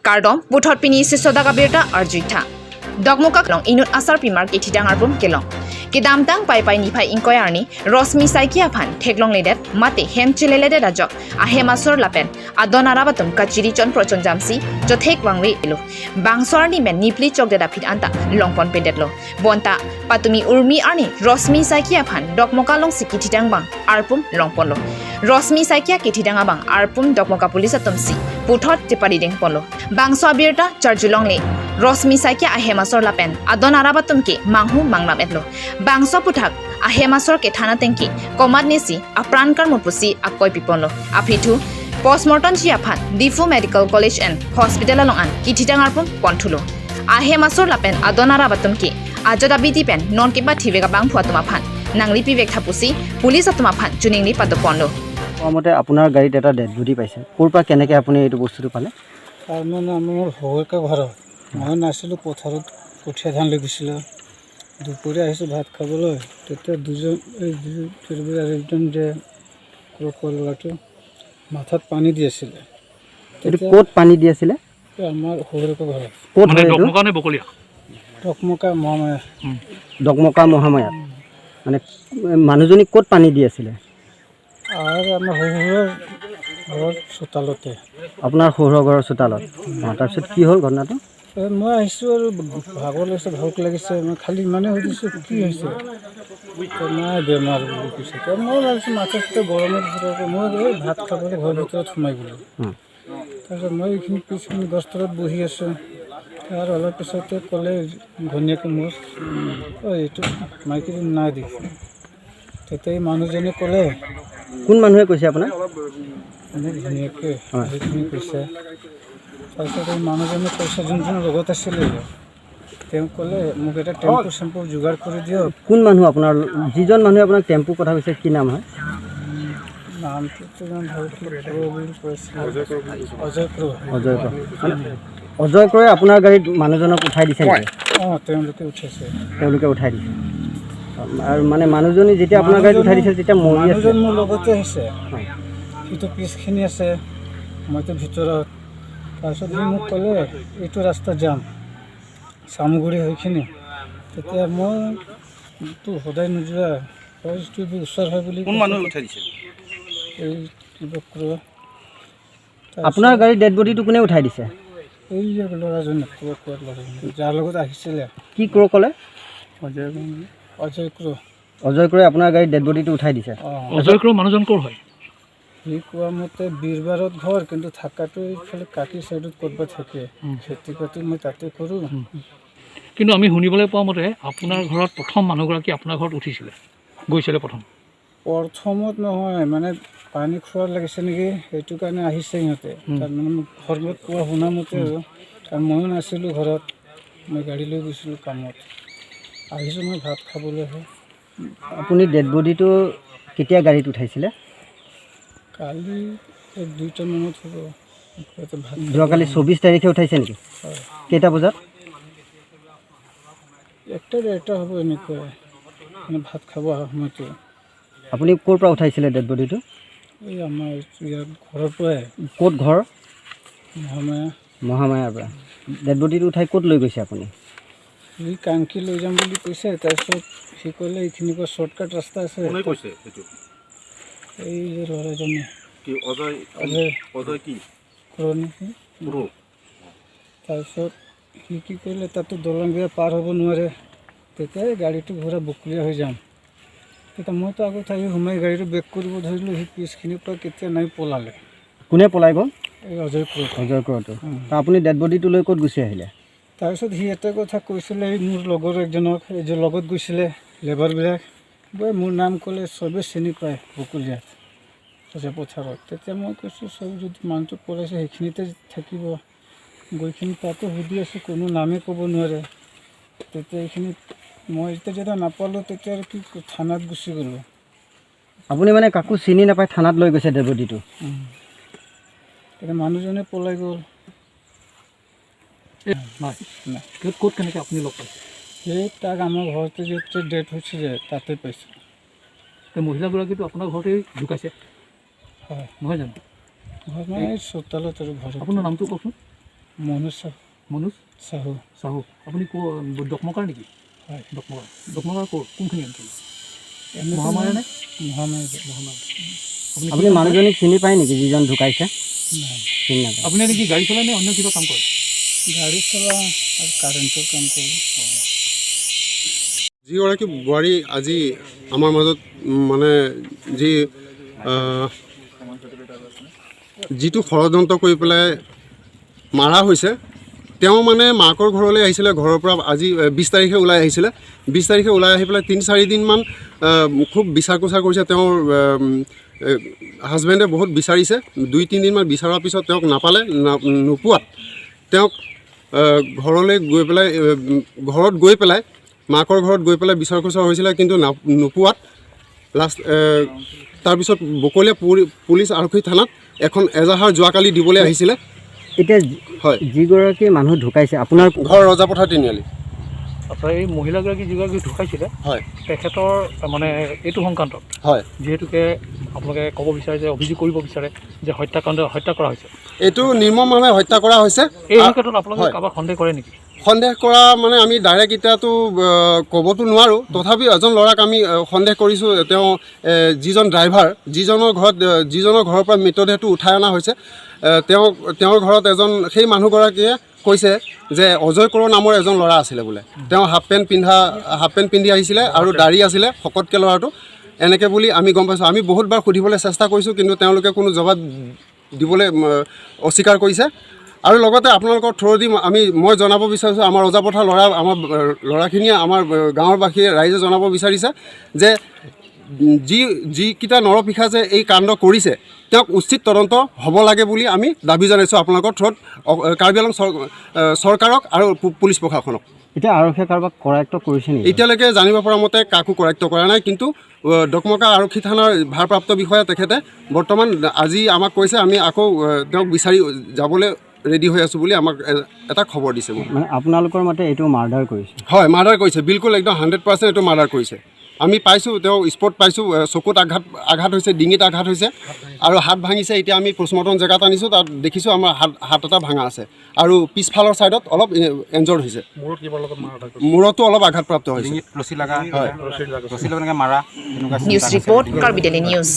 Kardom, Buthot Pini Sisoda Gabirta Arjita. Dogmoka Long Inut Asar Primar Kitidang Arbum Kelong. Kidamtang Pai Pai Nipai Inkoyarni, Rosmi Saikia Pan, Teglong Ledet, Mate, Hem Chilele Dajok, Ahemasur Lapen, Adona Rabatum, Kachiri Chon Prochon Jamsi, Jotek Wangri Ilo, Bangswarni Men Nipli Chok de Dapit Anta, Longpon Pedetlo, Bonta, Patumi Urmi Arni, Rosmi Saikia Pan, Dogmoka Long Sikitidang Bang, Arpum, Longpolo, Rosmi Saikia Kitidang Abang, Arpum, Dogmoka Polisatumsi, Buthot Tipading Polo, Bangswabirta, Charjulong Le. Rosmi Saikia Ahemasor Lapen, Adona Rabatumki, Manghu Mangnam Etlo, Bangso Putak, Ahemasor Ketana Tenki, Komad Nisi, Aprankar Mupusi, Akoi Pipono, Apitu, Postmortem Chiapan, Difu Medical College and Hospital Alongan, Kititangarpum, Pontulo, Ahemasor Lapen, Adona Rabatumki, Ajada Biti Pen, Non Kiba Tivega Bang Puatumapan, Nangli Pivek Tapusi, Police Atumapan, Juningli Patopondo. মতে আপোনাৰ গাড়ীত এটা dead body পাইছে কোৰ পৰা কেনেকৈ আপুনি এইটো বস্তুটো পালে তাৰমানে আমাৰ হয়কা ঘৰত মই নাছিলোঁ পথাৰত কঠীয়া ধান লাগিছিল দুপৰীয়া আহিছোঁ ভাত খাবলৈ তেতিয়া দুজন এই একজন যে ল'ৰাটো মাথাত পানী দি আছিলে এইটো ক'ত পানী দি আছিলে আমাৰ হয়কা ঘৰত ক'ত মানে ডকমকা নে বকলিয়া ডকমকা মহামায়া মানে মানুহজনী ক'ত পানী দি আছিলে আৰু আমাৰ শহুৰৰ ঘৰৰ চোতালতে আপোনাৰ শহুৰৰ ঘৰৰ চোতালত তাৰপিছত কি হ'ল ঘটনাটো মই আহিছোঁ আৰু ভাগৰ লাগিছে ভোক লাগিছে মই খালি ইমানেই সুধিছোঁ কি হৈছে নাই বেমাৰ বুলি কৈছে মই ভাবিছোঁ মাথাটো গৰমত মই ভাত খাবলৈ ঘৰৰ ভিতৰত সোমাই গ'লোঁ তাৰপিছত মই এইখিনি পিছখিনি গছ তলত বহি আছোঁ আৰু অলপ পিছতে ক'লে ঘৈণীয়েকে মোৰ এইটো মাইকীটো নাই দেখি তেতিয়া এই মানুহজনে ক'লে কোন মানুহে কৈছে আপোনাক মোৰ ঘৈণীয়েকে সেইখিনি কৈছে তাৰপিছত এই মানুহজনে পইচা যোনজন লগত আছিলে তেওঁ ক'লে মোক এটা টেম্পু চেম্পু যোগাৰ কৰি দিয়ক কোন মানুহ আপোনাৰ যিজন মানুহে আপোনাক টেম্পু কথা কৈছে কি নাম হয় নামটো ইমান ভালকৈ বুলি কৈছিলে অজয় ক্ৰ অজয় ক্ৰয়ে আপোনাৰ গাড়ীত মানুহজনক উঠাই দিছে নেকি তেওঁলোকে উঠাইছে উঠাই দিছে আৰু মানে মানুহজনী যেতিয়া আপোনাৰ গাড়ীত উঠাই দিছে তেতিয়া মৰি আছে মোৰ লগতে আহিছে সিটো পিছখিনি আছে মইতো ভিতৰত তাৰপিছত সি মোক ক'লে এইটো ৰাস্তা যাম চামগুৰি সেইখিনি তেতিয়া মইতো সদায় নোযোৱা ওচৰ হয় বুলি এই কিবা আপোনাৰ গাড়ীৰ ডেড বডিটো কোনে উঠাই দিছে এই ল'ৰাজনে যাৰ লগত আহিছিলে কি ক্ৰ ক'লে অজয় ক্ৰ অজয় ক্ৰয়ে আপোনাৰ গাড়ীত ডেড বডিটো উঠাই দিছে অজয় ক্ৰ মানুহজন ক'ৰ হয় সি কোৱা মতে বীৰবাৰত ঘৰ কিন্তু থকাটো এইফালে কাটি চাইডত ক'ৰবাত থাকে খেতি বাতি মই তাতে কৰোঁ কিন্তু আমি শুনিবলৈ পোৱা মতে আপোনাৰ ঘৰত প্ৰথম মানুহগৰাকী আপোনাৰ ঘৰত উঠিছিলে গৈছিলে প্ৰথমত নহয় মানে পানী খোৱাৰ লাগিছে নেকি সেইটো কাৰণে আহিছে সিহঁতে তাৰমানে মোক ঘৰত কোৱা শুনা মতে আৰু কাৰণ ময়ো নাছিলোঁ ঘৰত মই গাড়ী লৈ গৈছিলোঁ কামত আহিছোঁ মই ভাত খাবলৈহে আপুনি ডেড বডিটো কেতিয়া গাড়ীত উঠাইছিলে কালি 2টা মানত হ'ব যোৱাকালি 24 তাৰিখে উঠাইছে নেকি কেইটা বজাত 1টা হ'ব এনেকুৱা মানে ভাত খাব অহা সময়তে আপুনি ক'ৰ পৰা উঠাইছিলে ডেড বডিটো এই আমাৰ ইয়াৰ ঘৰৰ পৰাই ক'ত ঘৰ মহামায়াৰ পৰা ডেড বডিটো উঠাই ক'ত লৈ গৈছে আপুনি সি কাংকি লৈ যাম বুলি কৈছে তাৰপিছত সি ক'লে এইখিনিৰ পৰা শ্বৰ্টকাট ৰাস্তা আছে এই যে ল'ৰাজনে তাৰপিছত সি কি কৰিলে তাতো দলং বিয়া পাৰ হ'ব নোৱাৰে তেতিয়াই গাড়ীটো ঘূৰা বকলীয়া হৈ যাম তেতিয়া মইতো আগত আহি সোমাই গাড়ীটো বেক কৰিব ধৰিলোঁ সি পিছখিনিৰ পৰা কেতিয়া নাই পলালে কোনে পলাই গ'ল এই অজয় ক্ৰটো আপুনি ডেড বডিটো লৈ ক'ত গুচি আহিলে তাৰপিছত সি এটা কথা কৈছিলে এই মোৰ লগৰ একজনক এই যে লগত গৈছিলে লেবাৰবিলাক মোৰ নাম ক'লে চবেই চিনি পায় বকলীয়াত আছে পথাৰত তেতিয়া মই কৈছোঁ চব যদি মানুহটো পলাইছে সেইখিনিতে থাকিব গৈখিনি তাতো সুধি আছোঁ কোনো নামেই ক'ব নোৱাৰে তেতিয়া এইখিনি মই যেতিয়া নাপালোঁ তেতিয়া আৰু কি থানাত গুচি গ'লোঁ আপুনি মানে কাকো চিনি নাপায় থানাত লৈ গৈছে ডেড বডিটো তেতিয়া মানুহজনে পলাই গ'ল ক'ত কেনেকৈ আপুনি লগ পাইছে সেই তাক আমাৰ ঘৰতে যেতিয়া ডেথ হৈছে যে তাতে পাইছোঁ মহিলাগৰাকীটো আপোনাৰ ঘৰতেই ঢুকাইছে হয় নহয় জানো ঘৰ মানে চোতালত আৰু ঘৰত আপোনাৰ নামটো কওকচোন মনোজ মনোজ চাহু চাহু আপুনি দকমকাৰ নেকি? হয় দকমকাৰ ক'ৰ কোনখিনি অঞ্চল? মহামায়া নে? মহামায়া আপুনি মানুহজনীক চিনি পায় নেকি যিজন ঢুকাইছে? নাই চিনি নাপায়। আপুনি নেকি গাড়ী চলাই নে অন্য কিবা কাম কৰে? গাড়ী চলা আৰু কাৰেণ্টৰ কাম কৰোঁ। যিগৰাকী বোৱাৰী আজি আমাৰ মাজত মানে যিটো ষড়যন্ত্ৰ কৰি পেলাই মাৰা হৈছে, তেওঁ মানে মাকৰ ঘৰলৈ আহিছিলে। ঘৰৰ পৰা আজি 20 তাৰিখে ওলাই আহিছিলে। 20 তাৰিখে ওলাই আহি পেলাই 3-4 দিনমান খুব বিচাৰ কোচাৰ কৰিছে। তেওঁৰ হাজবেণ্ডে বহুত বিচাৰিছে। 2-3 দিনমান বিচৰাৰ পিছত তেওঁক নাপালে। নোপোৱাত তেওঁক ঘৰলৈ গৈ পেলাই মাকৰ ঘৰত গৈ পেলাই বিচাৰ খোচাৰ হৈছিলে, কিন্তু নোপোৱাত লাষ্ট তাৰপিছত বকলীয়া পুলিচ আৰক্ষী থানাত এখন এজাহাৰ যোৱাকালি দিবলৈ আহিছিলে। এতিয়া হয়, যিগৰাকী মানুহ ঢুকাইছে আপোনাৰ ঘৰ ৰজাপথাৰ তিনিআলি। আচ্ছা, এই মহিলাগৰাকী যিগৰাকী ঢুকাইছিলে হয় তেখেতৰ মানে এইটো সংক্ৰান্তত হয়, যিহেতুকে আপোনালোকে ক'ব বিচাৰে যে অভিযোগ কৰিব বিচাৰে যে হত্যা কৰা হৈছে, এইটো নিৰ্মমভাৱে হত্যা কৰা হৈছে। এই ক্ষেত্ৰত আপোনালোকে কাৰোবাক সন্দেহ কৰে নেকি? সন্দেহ কৰা মানে আমি ডাইৰেক্ট এতিয়াতো ক'বতো নোৱাৰোঁ। তথাপিও এজন ল'ৰাক আমি সন্দেহ কৰিছোঁ। তেওঁ যিজন ড্ৰাইভাৰ, যিজনৰ ঘৰৰ পৰা মৃতদেহটো উঠাই অনা হৈছে, তেওঁৰ ঘৰত সেই মানুহগৰাকীয়ে কৈছে যে অজয় কৰো নামৰ এজন ল'ৰা আছিলে বোলে। তেওঁ হাফ পেণ্ট পিন্ধি আহিছিলে আৰু দাড়ি আছিলে, শকতকৈ ল'ৰাটো, এনেকৈ বুলি আমি গম পাইছোঁ। আমি বহুতবাৰ সুধিবলৈ চেষ্টা কৰিছোঁ, কিন্তু তেওঁলোকে কোনো জবাব দিবলৈ অস্বীকাৰ কৰিছে। আৰু লগতে আপোনালোকৰ থ্ৰুদি মই জনাব বিচাৰিছোঁ, আমাৰ ৰজাপথাৰ ল'ৰাখিনিয়ে আমাৰ গাঁৱৰ বাসীয়ে ৰাইজে জনাব বিচাৰিছে যে যিকেইটা নৰপিশাচে এই কাণ্ড কৰিছে তেওঁক উচিত তদন্ত হ'ব লাগে বুলি আমি দাবী জনাইছোঁ আপোনালোকৰ থ্ৰুত কাৰ্বি আংলং চৰকাৰক আৰু পুলিচ প্ৰশাসনক। এতিয়া আৰক্ষীয়ে কাৰোবাক কৰায়ত্ব কৰিছে নেকি? এতিয়ালৈকে জানিব পৰা মতে কাকো কৰায়ত্ব কৰা নাই, কিন্তু ডকমকা আৰক্ষী থানাৰ ভাৰপ্ৰাপ্ত বিষয়া তেখেতে বৰ্তমান আজি আমাক কৈছে আমি আকৌ তেওঁক বিচাৰি যাবলৈ ৰেডি হৈ আছোঁ বুলি আমাক এটা খবৰ দিছে। মানে আপোনালোকৰ মতে এইটো মাৰ্ডাৰ কৰিছে? হয়, মাৰ্ডাৰ কৰিছে, বিলকুল একদম 100% এইটো মাৰ্ডাৰ কৰিছে। আমি পাইছোঁ, তেওঁ স্পট পাইছোঁ, চকুত আঘাত হৈছে, ডিঙিত আঘাত হৈছে আৰু হাত ভাঙিছে। এতিয়া আমি পষ্টমৰ্টম জেগাত আনিছোঁ, তাত দেখিছোঁ আমাৰ হাত এটা ভাঙা আছে আৰু পিছফালৰ ছাইডত অলপ এনজৰ্ড হৈছে। মূৰতো অলপ আঘাতপ্ৰাপ্ত হৈছে। News report Karbi daily news.